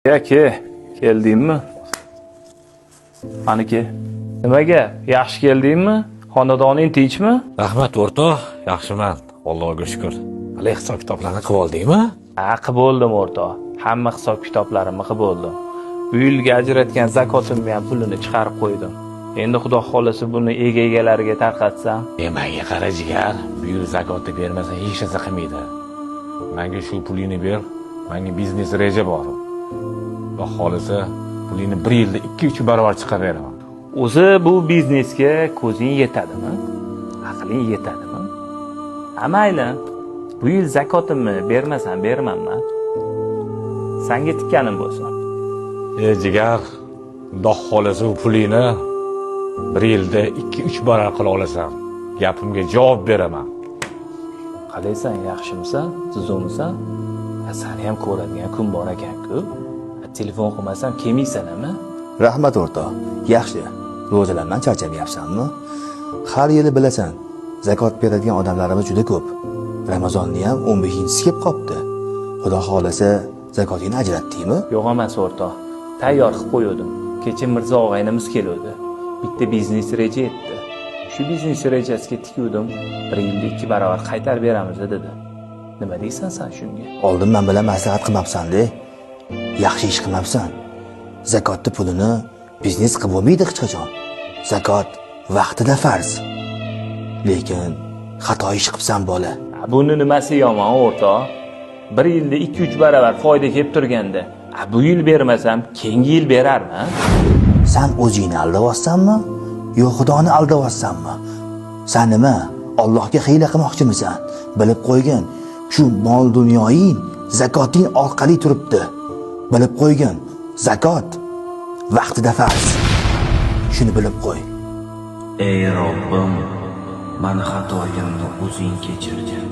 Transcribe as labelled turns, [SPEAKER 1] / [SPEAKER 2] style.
[SPEAKER 1] Aka, keldingmi? Qaniki? Nimaga? Yaxshi keldingmi? Xonadoning tinchmi?
[SPEAKER 2] Rahmat o'rtoq, yaxshiman. Allohga shukr. Hali hisob kitoblarni qilib oldingmi?
[SPEAKER 1] Ha, qilib oldim o'rtoq. Hamma hisob kitoblarimni qilib oldim. Bu yilga ajratgan zakotimni ham pulini chiqarib qo'ydim. Endi xudo xolasa buni egalariga tarqatsam.
[SPEAKER 2] Menga qara jigar, bu yil zakotni bermasa hech narsa qilmaydi. Menga shu pulingni ber. Menga biznes reja bor. Xudo xolasa pulingni 1 yilda 2-3 barobar chiqarib beraman.
[SPEAKER 1] O'zi bu biznesga ko'zing yetadimi? Aqling yetadimi? Mayli. Bu yil zakotimni bermasam bermanman. Senga tikkanim bo'lsin.
[SPEAKER 2] Jigar, xudo xolasa bu pulingni 1 yilda 2-3 barobar qila olasan. Gapimga javob beraman.
[SPEAKER 1] Qalaysan, yaxshimisan? Tuzukmisan? Seni ham ko'radigan kun bor ekan-ku. Telefon qilmasam kelmaysanmi?
[SPEAKER 3] Rahmat o'rtoq. Yaxshi. Ro'zalardan charchamayapsanmi? Har yili bilasan, zakot beradigan odamlarimiz juda ko'p. Ramazonni ham 15-si kelib qopti. Xudo xolasa zakotingni ajratdingmi?
[SPEAKER 1] Yo'q emas o'rtoq. Tayyor qilib qo'ydim. Kecha Mirzo og'aynimiz keldi. Bitta biznes reja etdi. Shu biznes rejasiga tikuvdim. 1 yilda 2 barobar qaytarib beramiz dedi. Nima deysan sen shunga?
[SPEAKER 3] Oldin men bilan maslahat qilmabsan-da. Yaxshi ish qilmabsan. Zakotni pulini biznes qilib bo'lmaydi hech qachon. Zakot vaqtida farz. Lekin xato ish qilibsan bola.
[SPEAKER 1] Buni nimasi yomon o'rtoq? 1 yilda 2-3 barobar foyda kelib turganda, bu yil bermasam, keyingi yil berarman.
[SPEAKER 3] Sen o'zingni aldayapsanmi? Yo Xudoni aldayapsanmi? Sen nima? Allohga xiyla qilmoqchimisan? Bilib qo'ygin. Shu mol dunyoying zakoting orqali turibdi. Bilib qo'ygin. Zakot vaqtida farz. Shuni bilib qo'y.
[SPEAKER 4] Ey Robbim, meni xatoyimni o'zing kechirgin.